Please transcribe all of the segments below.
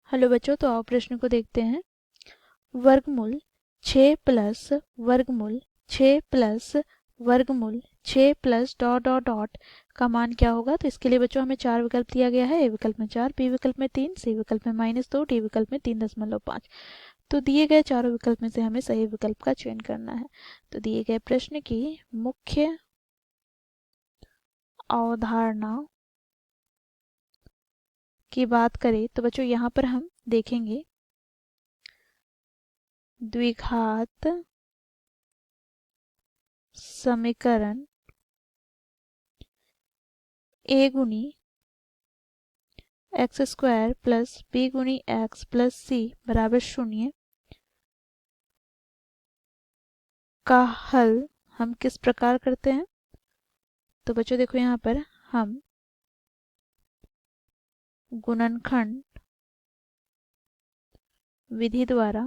Hello बच्चों, तो आओ प्रश्न को देखते हैं। वर्गमूल 6 प्लस वर्गमूल 6 प्लस वर्गमूल 6 प्लस डॉट डॉट डॉट का मान क्या होगा। तो इसके लिए बच्चों हमें चार विकल्प दिया गया है। ए विकल्प में 4, बी विकल्प में 3, सी विकल्प में -2, डी विकल्प में 3.5। तो दिए गए चारों विकल्प में से हमें सही विकल्प का चयन करना है। तो दिए गए प्रश्न की मुख्य अवधारणा की बात करें तो बच्चों यहाँ पर हम देखेंगे द्विघात समीकरण a गुनी एक्स स्क्वायर प्लस बी गुनी एक्स प्लस सी बराबर 0 का हल हम किस प्रकार करते हैं। तो बच्चों देखो यहाँ पर हम गुणनखंड विधि द्वारा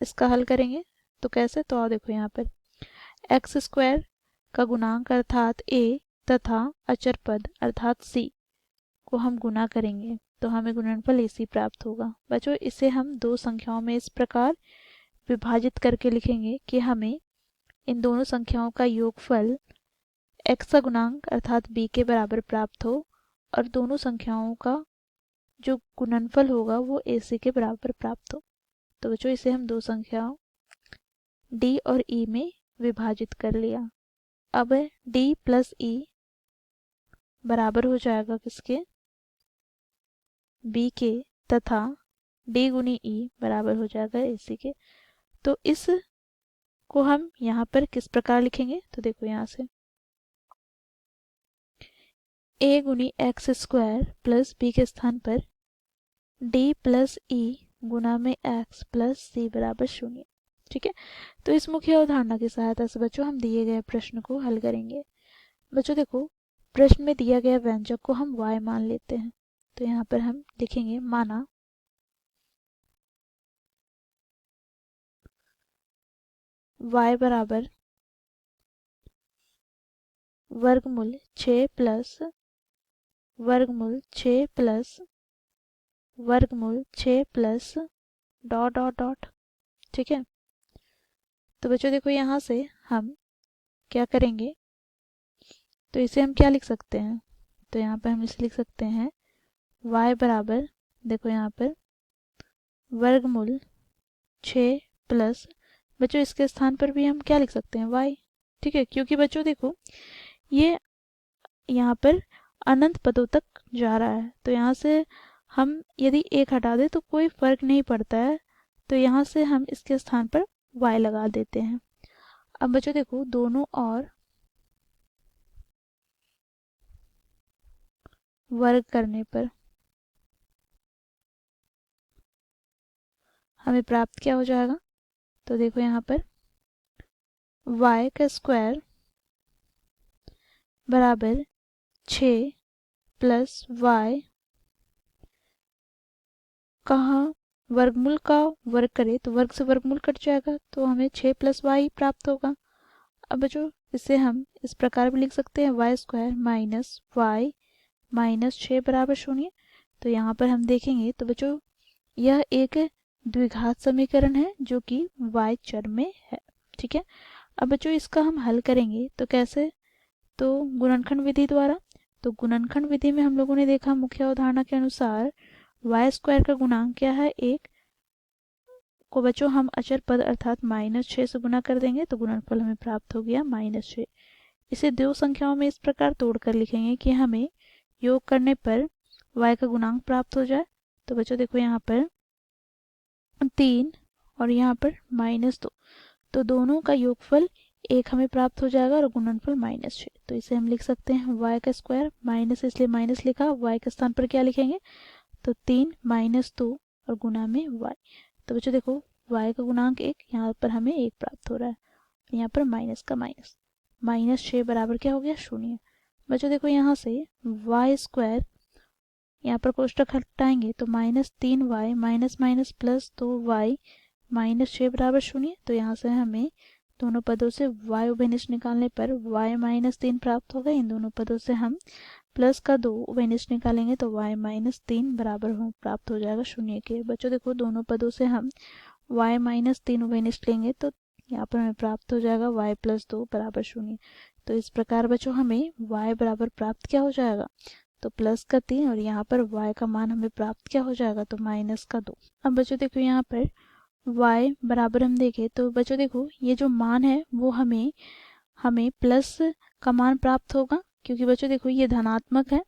इसका हल करेंगे। तो कैसे, तो आओ देखो यहाँ पर एक्स स्क्वायर का गुणांक अर्थात a तथा अचर पद अर्थात c को हम गुना करेंगे तो हमें गुणनफल ac प्राप्त होगा। बच्चों इसे हम दो संख्याओं में इस प्रकार विभाजित करके लिखेंगे कि हमें इन दोनों संख्याओं का योगफल x का गुणांक अर्थात b के बराबर प्राप्त हो और दोनों संख्याओं का जो गुणनफल होगा वो ac के बराबर प्राप्त हो। तो बच्चों इसे हम दो संख्याओं d और e में विभाजित कर लिया। अब d प्लस e बराबर हो जाएगा किसके, b के, तथा d गुनी e बराबर हो जाएगा ac के। तो इस को हम यहाँ पर किस प्रकार लिखेंगे। तो देखो यहाँ से a गुनी एक्स स्क्वायर प्लस बी के स्थान पर d प्लस e गुना में x प्लस c बराबर 0। ठीक है, तो इस मुख्य अवधारणा की सहायता से बच्चों हम दिए गए प्रश्न को हल करेंगे। बच्चों देखो प्रश्न में दिया गया व्यंजक को हम y मान लेते हैं। तो यहाँ पर हम लिखेंगे माना y बराबर वर्गमूल 6 प्लस वर्गमूल 6 प्लस वर्गमूल 6 प्लस डॉट डॉट डॉट। ठीक है, तो बच्चों देखो यहाँ से हम क्या करेंगे, तो इसे हम क्या लिख सकते हैं। तो यहाँ पर हम इसे लिख सकते हैं y बराबर, देखो यहाँ पर वर्गमूल 6 प्लस, बच्चों इसके स्थान पर भी हम क्या लिख सकते हैं y। ठीक है, क्योंकि बच्चों देखो ये यहाँ पर अनंत पदों तक जा रहा है तो यहाँ से हम यदि एक हटा दें तो कोई फर्क नहीं पड़ता है। तो यहाँ से हम इसके स्थान पर y लगा देते हैं। अब बच्चों देखो दोनों और वर्ग करने पर हमें प्राप्त क्या हो जाएगा। तो देखो यहाँ पर y का स्क्वायर बराबर 6 प्लस y, कहाँ वर्गमूल का वर्ग करे तो वर्ग से वर्गमूल कट जाएगा तो हमें 6 प्लस y प्राप्त होगा। अब बच्चों इसे हम इस प्रकार भी लिख सकते हैं y square minus y minus 6 बराबर 0। तो यहाँ पर हम देखेंगे तो बच्चों यह एक द्विघात समीकरण है जो कि y चर में है। ठीक है, अब बच्चों इसका हम हल करेंगे तो कैसे, तो गुणनखंड विधि द्वारा। तो गुणनखंड विधि में हम लोगों ने देखा मुख्य अवधारणा के अनुसार y स्क्वायर का गुणांक क्या है, 1 को बच्चों हम अचर पद अर्थात -6 से गुना कर देंगे तो गुणनफल हमें प्राप्त हो गया -6। इसे दो संख्याओं में इस प्रकार तोड़कर लिखेंगे कि हमें योग करने पर y का गुणांक प्राप्त हो जाए। तो बच्चों देखो यहाँ पर 3 और यहाँ पर -2, तो दोनों का योगफल 1 हमें प्राप्त हो जाएगा और गुणनफल -6। तो इसे हम लिख सकते हैं y का स्क्वायर, माइनस इसलिए माइनस लिखा, y के स्थान पर क्या लिखेंगे तो 3 -2 और गुना में y। तो बच्चों देखो y का गुणांक 1, यहाँ पर हमें 1 प्राप्त हो रहा है, यहाँ पर माइनस का माइनस, -6 बराबर क्या हो गया 0। बच्चों देखो यहाँ से y स्क्वायर, यहाँ पर कोष्टक हटाएंगे तो -3y minus minus plus 2y -6 बराबर 0। तो यहाँ से हमें दोनों पदों से y उभयनिष्ठ निकालने पर y -3 प्राप्त होगा। इन दोनों पदों से हम प्लस का 2 उभयनिष्ठ निकालेंगे तो y माइनस 3 बराबर प्राप्त हो जाएगा 0 के। बच्चों देखो दोनों पदों से हम y माइनस 3 उभयनिष्ठ लेंगे तो यहाँ पर हमें प्राप्त हो जाएगा y प्लस 2 बराबर 0। तो इस प्रकार बच्चों हमें y बराबर प्राप्त क्या हो जाएगा, तो प्लस का 3 और यहाँ पर y का मान हमें प्राप्त क्या हो जाएगा, तो माइनस का 2। अब बच्चों देखो यहाँ पर y बराबर हम देखें तो बच्चों देखो ये जो मान है वो हमें प्लस का मान प्राप्त होगा, क्योंकि बच्चों देखो ये धनात्मक है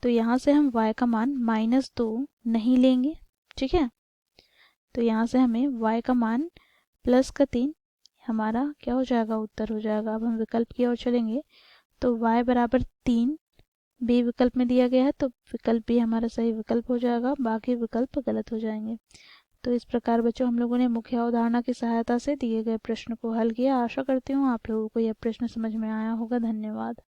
तो यहाँ से हम y का मान -2 नहीं लेंगे, ठीक है। तो यहाँ से हमें y का मान प्लस का 3 हमारा क्या हो जाएगा, उत्तर हो जाएगा। अब हम विकल्प की ओर चलेंगे तो y बराबर 3 बी विकल्प में दिया गया है तो विकल्प भी हमारा सही विकल्प हो जाएगा, बाकी विकल्प गलत हो जाएंगे। तो इस प्रकार बच्चों हम लोगों ने मुख्य अवधारणा की सहायता से दिए गए प्रश्न को हल किया। आशा करती हूँ आप लोगों को यह प्रश्न समझ में आया होगा। धन्यवाद।